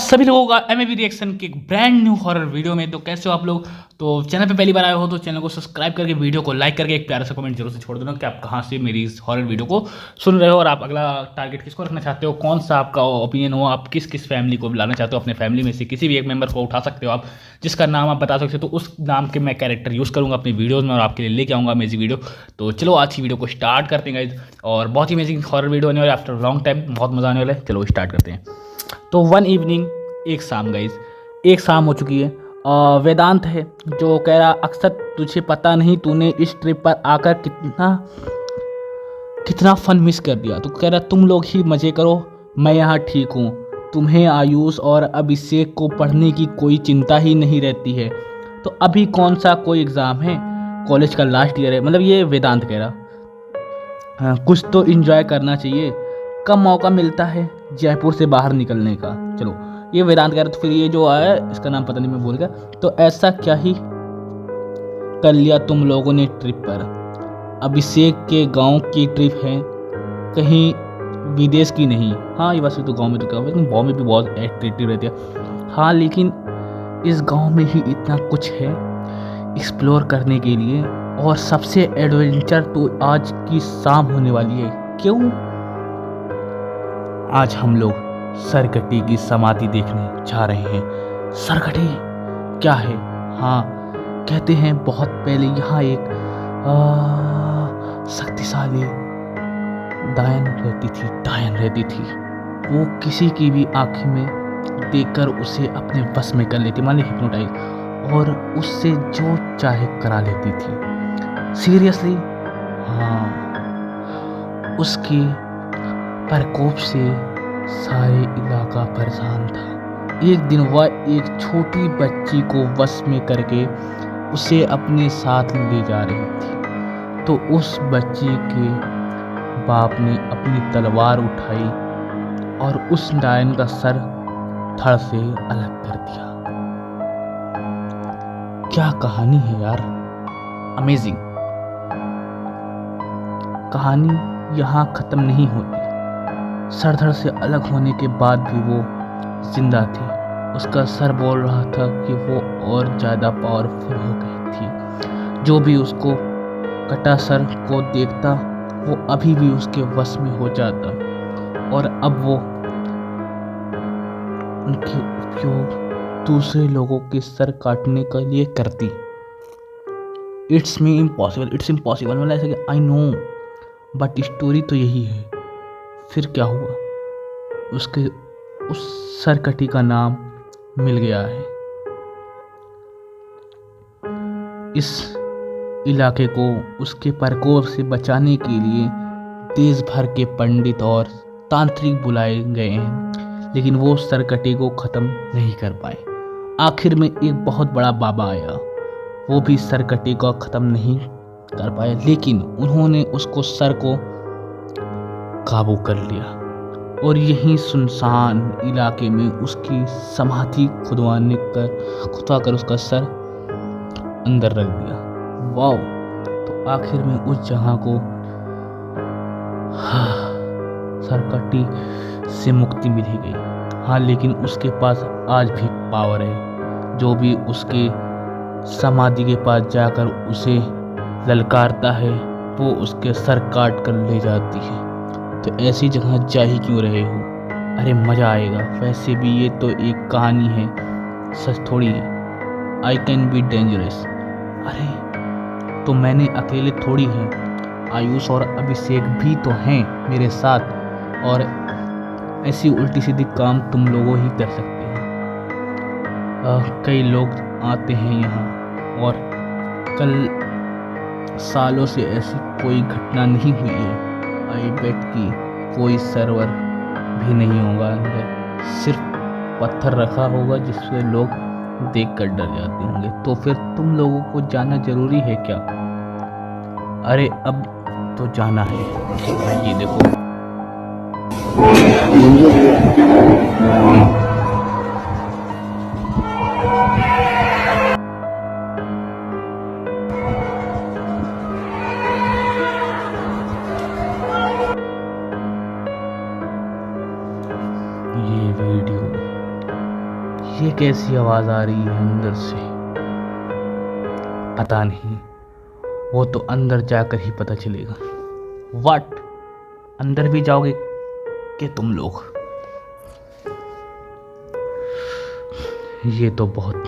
सभी लोगों का एमएबी रिएक्शन के एक ब्रांड न्यू हॉरर वीडियो में। तो कैसे हो आप लोग? तो चैनल पे पहली बार आए हो तो चैनल को सब्सक्राइब करके वीडियो को लाइक करके एक प्यारा सा कमेंट जरूर से छोड़ देना कि आप कहाँ से मेरी इस हॉरर वीडियो को सुन रहे हो और आप अगला टारगेट किसको रखना चाहते हो, कौन सा आपका ओपिनियन हो, आप किस किस फैमिली को लाना चाहते हो। अपने फैमिली में से किसी भी एक मेंबर को उठा सकते हो आप, जिसका नाम आप बता सकते हो। तो उस नाम के मैं कैरेक्टर यूज़ करूँगा अपनी वीडियोज़ में और आपके लिए लेके आऊँगा अमेजिंग वीडियो। तो चलो आज की वीडियो को स्टार्ट करते हैं गाइज, और बहुत ही अमेजिंग हॉरर वीडियो होने वाली है। आफ्टर लॉन्ग टाइम बहुत मजा आने वाला है। चलो स्टार्ट करते हैं। तो वन इवनिंग, एक शाम गाइज, एक शाम हो चुकी है। वेदांत है जो कह रहा, अक्सर तुझे पता नहीं तूने इस ट्रिप पर आकर कितना कितना फन मिस कर दिया। तो कह रहा तुम लोग ही मज़े करो, मैं यहाँ ठीक हूँ। तुम्हें आयुष और अभिषेक को पढ़ने की कोई चिंता ही नहीं रहती है। तो अभी कौन सा कोई एग्ज़ाम है, कॉलेज का लास्ट ईयर है। मतलब ये वेदांत कह रहा, हाँ, कुछ तो एंजॉय करना चाहिए, कम मौका मिलता है जयपुर से बाहर निकलने का। चलो ये वेदांत कह रहा। तो फिर ये जो आया, इसका नाम पता नहीं, मैं भूल गया। तो ऐसा क्या ही कर लिया तुम लोगों ने ट्रिप पर? अभिषेक के गांव की ट्रिप है, कहीं विदेश की नहीं। हाँ ये वैसे तो गांव में तो क्या, लेकिन गांव में भी बहुत एट्रैक्टिव रहती है। हाँ लेकिन इस गांव में ही इतना कुछ है एक्सप्लोर करने के लिए, और सबसे एडवेंचर तो आज की शाम होने वाली है। क्यों? आज हम लोग सरकटी की समाधि देखने जा रहे हैं। सरकटी क्या है? हाँ कहते हैं बहुत पहले यहाँ एक शक्तिशाली डायन रहती थी। वो किसी की भी आँख में देखकर उसे अपने बस में कर लेती, मान ली हिप्नोटाइज, और उससे जो चाहे करा लेती थी। सीरियसली? हाँ, उसके प्रकोप से सारे इलाका परेशान था। एक दिन वह एक छोटी बच्ची को वश में करके उसे अपने साथ ले जा रही थी। तो उस बच्ची के बाप ने अपनी तलवार उठाई और उस डायन का सर धड़ से अलग कर दिया। क्या कहानी है यार, अमेजिंग। कहानी यहाँ खत्म नहीं होती। सरधड़ से अलग होने के बाद भी वो जिंदा थी। उसका सर बोल रहा था कि वो और ज़्यादा पावरफुल हो गई थी। जो भी उसको कटा सर को देखता वो अभी भी उसके वश में हो जाता, और अब वो उनके उपयोग दूसरे लोगों के सर काटने के लिए करती। It's impossible. मतलब ऐसा कि आई नो, बट स्टोरी तो यही है। फिर क्या हुआ? उसके उस सरकटी का नाम मिल गया है। इस इलाके को उसके प्रकोप से बचाने के लिए देश भर के पंडित और तांत्रिक बुलाए गए हैं, लेकिन वो सरकटी को ख़त्म नहीं कर पाए। आखिर में एक बहुत बड़ा बाबा आया, वो भी सरकटी को ख़त्म नहीं कर पाए, लेकिन उन्होंने उसको सर को काबू कर लिया और यहीं सुनसान इलाके में उसकी समाधि खुदवा कर उसका सर अंदर रख दिया। वाओ! तो आखिर में उस जहां को सरकटी से मुक्ति मिल ही गई। हाँ लेकिन उसके पास आज भी पावर है। जो भी उसके समाधि के पास जाकर उसे ललकारता है वो उसके सर काट कर ले जाती है। तो ऐसी जगह जा ही क्यों रहे हो? अरे मज़ा आएगा। वैसे भी ये तो एक कहानी है, सच थोड़ी है। I can be dangerous. अरे तो मैंने अकेले थोड़ी है, आयुष और अभिषेक भी तो हैं मेरे साथ, और ऐसी उल्टी सीधी काम तुम लोगों ही कर सकते हैं। कई लोग आते हैं यहाँ, और कल सालों से ऐसी कोई घटना नहीं हुई है। आई बेट कि कोई सर्वर भी नहीं होगा अंदर, सिर्फ पत्थर रखा होगा जिससे लोग देखकर डर जाते होंगे। तो फिर तुम लोगों को जाना जरूरी है क्या? अरे अब तो जाना है। ये देखो, ये वीडियो ये कैसी आवाज़ आ रही है अंदर से, पता नहीं, वो तो अंदर जाकर ही पता चलेगा। व्हाट, अंदर भी जाओगे कि तुम लोग? ये तो बहुत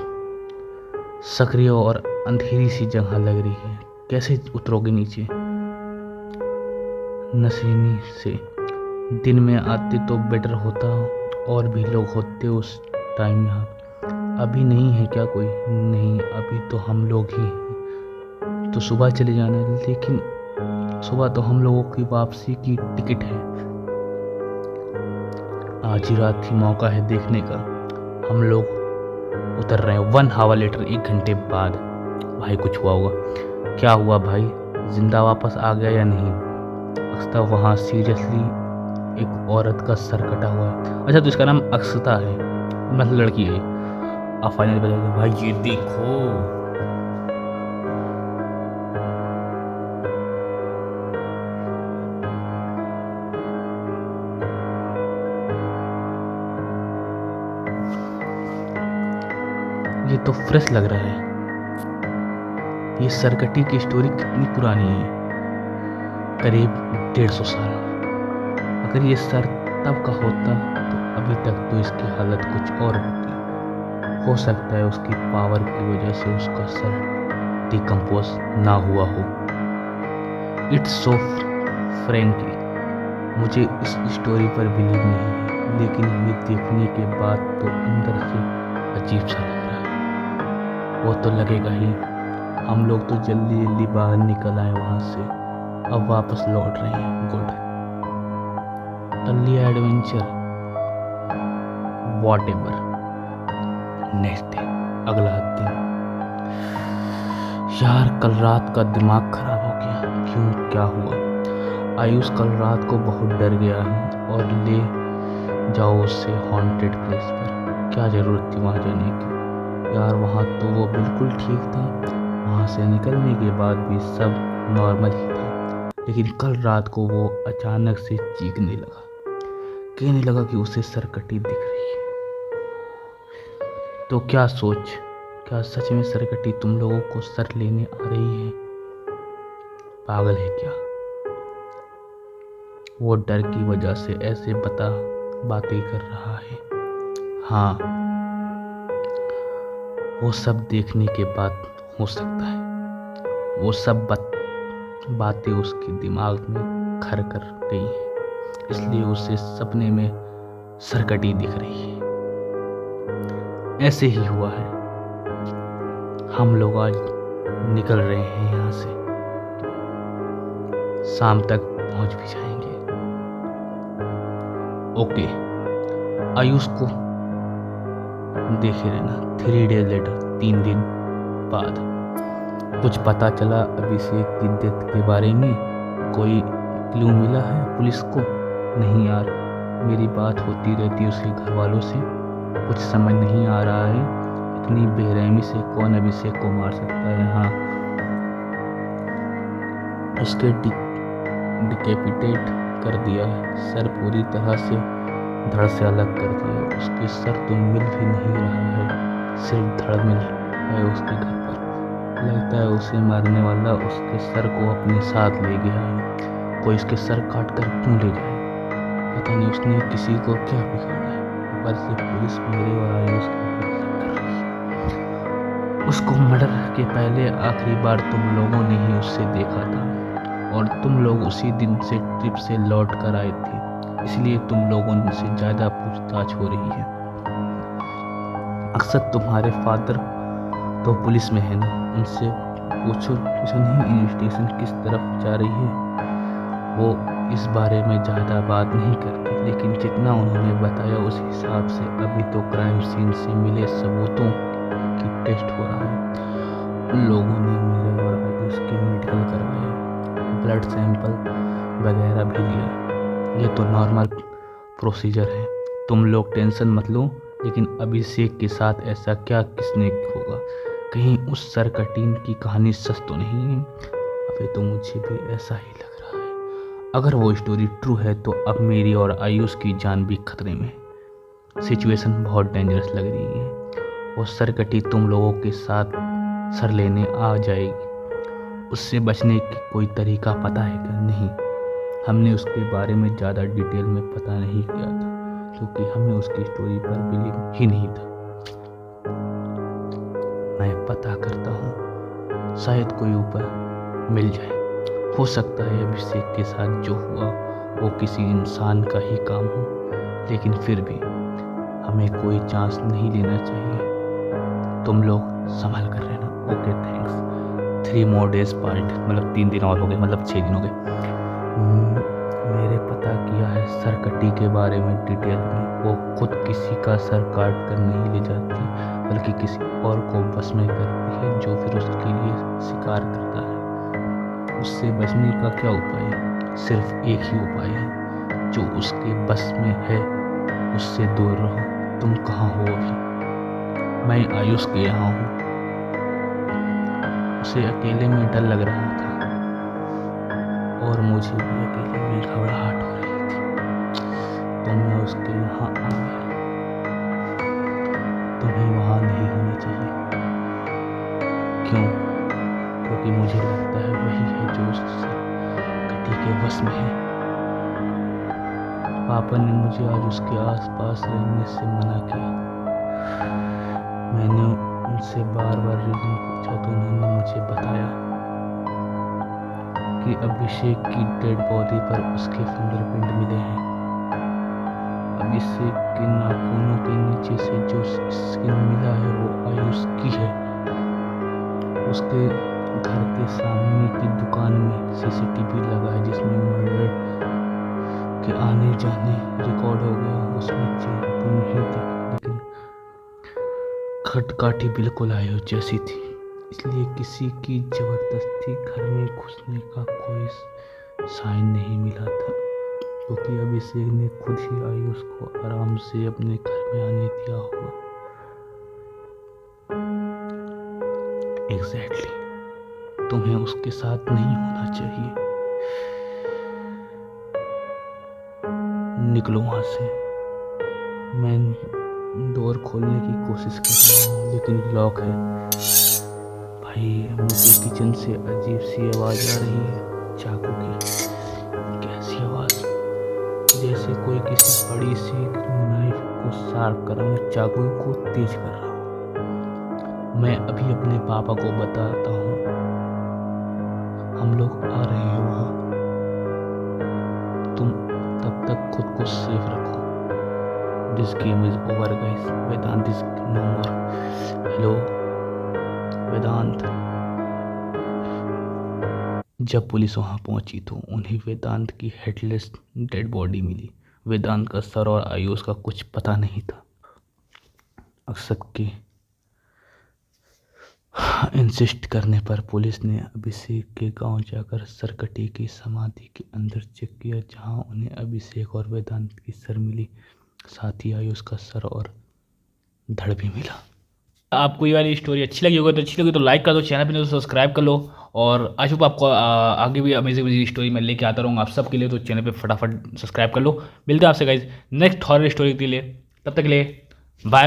सक्रिय और अंधेरी सी जगह लग रही है, कैसे उतरोगे नीचे? नसीनी से दिन में आते तो बेटर होता, और भी लोग होते उस टाइम यहाँ। अभी नहीं है क्या कोई? नहीं, अभी तो हम लोग ही हैं। तो सुबह चले जाना है, लेकिन सुबह तो हम लोगों की वापसी की टिकट है। आज ही रात ही मौका है देखने का। हम लोग उतर रहे हैं 1 आवर लेटर, 1 घंटे बाद। भाई कुछ हुआ होगा। क्या हुआ भाई, जिंदा वापस आ गया या नहीं? अक्षता, वहाँ सीरियसली एक औरत का सर कटा हुआ है। अच्छा, तो इसका नाम अक्षता है, मतलब लड़की है। आप फाइनली बता दो भाई, ये देखो। ये तो फ्रेश लग रहा है। ये सरकटी की स्टोरी कितनी पुरानी है? करीब 150 साल। अगर ये सर तब का होता तो अभी तक तो इसकी हालत कुछ और होती। हो सकता है उसकी पावर की वजह से उसका सर डिकम्पोज ना हुआ हो। इट्स सो फ्रैंकली, मुझे इस स्टोरी पर बिलीव नहीं है, लेकिन ये देखने के बाद तो अंदर से अजीब सा लग रहा है। वो तो लगेगा ही। हम लोग तो जल्दी जल्दी बाहर निकल आए वहाँ से, अब वापस लौट रहे हैं। गुड, टल्ली adventure, whatever. Next day, अगला दिन। यार, कल रात का दिमाग खराब हो गया। क्यों, क्या हुआ? आयुष कल रात को बहुत डर गया है और ले जाओ उससे हॉन्टेड प्लेस पर। क्या ज़रूरत थी वहाँ जाने की? यार, वहाँ तो वो बिल्कुल ठीक था। वहाँ से निकलने के बाद भी सब नॉर्मल ही था, लेकिन कल रात को वो अचानक से चीखने लगा। कहने लगा कि उसे सरकटी दिख रही है। तो क्या सच में सरकटी तुम लोगों को सर लेने आ रही है? पागल है क्या? वो डर की वजह से ऐसे बातें कर रहा है। हाँ, वो सब देखने के बाद हो सकता है। वो सब बातें उसके दिमाग में घर कर गई हैं, इसलिए उसे सपने में सरकटी दिख रही है। ऐसे ही हुआ है। हम लोग आज निकल रहे हैं यहाँ से, शाम तक पहुँच भी जाएंगे। ओके, आयुष को देखे रहना। 3 डेज लेटर, 3 दिन बाद। कुछ पता चला अभिषेक की डेथ के बारे में? कोई क्लू मिला है पुलिस को? नहीं यार, मेरी बात होती रहती उसके घर वालों से, कुछ समझ नहीं आ रहा है। इतनी बेरहमी से कौन अभिषेक को मार सकता है? हाँ, उसके डिकेपिटेट कर दिया है, सर पूरी तरह से धड़ से अलग कर दिया। उसके सर तो मिल भी नहीं रहा है, सिर्फ धड़ मिल है उसके घर पर। लगता है उसे मारने वाला उसके सर को अपने साथ ले गया है। कोई इसके सर काट कर क्यों ले जाए? पता नहीं उसने किसी को क्या बिगाड़ा है। ऊपर से पुलिस मेरे और आयुष कर रही है। उसको मर्डर के पहले आखिरी बार तुम लोगों ने ही उससे देखा था, और तुम लोग उसी दिन से ट्रिप से लौट कर आए थे, इसलिए तुम लोगों से ज़्यादा पूछताछ हो रही है। अक्सर तुम्हारे फादर तो पुलिस में है ना, उनसे पूछो नहीं इन्वेस्टिगेशन किस तरफ जा रही है। वो इस बारे में ज़्यादा बात नहीं करते, लेकिन जितना उन्होंने बताया उस हिसाब से अभी तो क्राइम सीन से मिले सबूतों की टेस्ट हो रहा है। उन लोगों ने मेरे और आयुष के मेडिकल करवाए, ब्लड सैंपल वगैरह भी लिया। ये तो नॉर्मल प्रोसीजर है, तुम लोग टेंशन मत लो। लेकिन अभिषेक के साथ ऐसा क्या किसने होगा? कहीं उस सरकटीन की कहानी सच तो नहीं है? अभी तो मुझे भी ऐसा ही लग रहा है। अगर वो स्टोरी ट्रू है तो अब मेरी और आयुष की जान भी खतरे में। सिचुएशन बहुत डेंजरस लग रही है। वो सरकटी तुम लोगों के साथ सर लेने आ जाएगी। उससे बचने की कोई तरीका पता है क्या? नहीं, हमने उसके बारे में ज़्यादा डिटेल में पता नहीं किया था क्योंकि हमें उसकी स्टोरी पर बिलीव ही नहीं था। मैं पता करता हूँ, शायद कोई उपाय मिल जाए। हो सकता है अभिषेक के साथ जो हुआ वो किसी इंसान का ही काम हो, लेकिन फिर भी हमें कोई चांस नहीं लेना चाहिए। तुम लोग संभाल कर रहना। Okay, thanks. 3 more days part, मतलब 3 दिन और हो गए, मतलब 6 दिन हो गए। मेरे पता किया है सरकटी के बारे में डिटेल में। वो खुद किसी का सर काट कर नहीं ले जाती, बल्कि किसी और को बस में करती है जो फिर उसके लिए शिकार करता है। उससे बचने का क्या उपाय है? सिर्फ एक ही उपाय है जो उसके बस में है, उससे दूर रहो। तुम कहाँ हो अभी? मैं आयुष के यहाँ हूँ। उसे अकेले में डर लग रहा था और मुझे भी अकेले में घबराहट हो रही थी, तो मैं उसके यहाँ आ गया। तुम्हें वहाँ नहीं होना चाहिए। क्यों? क्योंकि मुझे लगता है वही है जो उस कटी के बस में है। पापा ने मुझे आज उसके आसपास रहने से मना किया। मैंने उनसे बार बार रीजन पूछा तो उन्होंने मुझे बताया कि अभिषेक की डेड बॉडी पर उसके फिंगरप्रिंट मिले हैं। अभिषेक के नाखूनों के नीचे से जो स्किन मिला है वो आयुष की है। उसके घर के सामने की दुकान में सीसीटीवी लगा है जिसमें मर्डर के आने जाने रिकॉर्ड हो गया। उसमें चेहरा तो नहीं देखा, लेकिन खटकाठी बिल्कुल आयुष जैसी थी। इसलिए किसी की जबरदस्ती घर में घुसने का कोई साइन नहीं मिला था, क्योंकि अभिषेक ने खुद ही आयुष को आराम से अपने घर में आने दिया होगा। एग्जैक्टली, तुम्हें उसके साथ नहीं होना चाहिए। निकलो वहां से। मैं डोर खोलने की कोशिश कर रहा हूँ लेकिन लॉक है। भाई, मुझे किचन से अजीब सी आवाज़ आ रही है, चाकू की। कैसी आवाज़? जैसे कोई किसी बड़ी सी नाइफ को शार्प कर रहा हूँ, चाकू को तेज कर रहा हूँ। मैं अभी अपने पापा को बताता हूँ, हम लोग आ रहे हैं वहाँ। तुम तब तक खुद को सेफ रखो। This game is over guys. Vedant is no more. Hello Vedant. जब पुलिस वहां पहुंची तो उन्हें वेदांत की हेडलेस डेड बॉडी मिली। वेदांत का सर और आयुष का कुछ पता नहीं था। अक्षत के इंसिस्ट करने पर पुलिस ने अभिषेक के गांव जाकर सरकटी की समाधि के अंदर चेक किया, जहां उन्हें अभिषेक और वेदांत की सर मिली, साथ ही आयुष का सर और धड़ भी मिला। आपको ये वाली स्टोरी अच्छी लगी होगी तो लाइक कर दो, चैनल पे नहीं तो सब्सक्राइब कर लो। और आई होप आपको आगे भी अमेजिंग स्टोरी मैं लेके आता रहूँगा आप सबके लिए, तो चैनल पे फटाफट सब्सक्राइब कर लो। मिलते हैं आपसे गाइज नेक्स्ट हॉरर स्टोरी के लिए, तब तक के लिए बाय।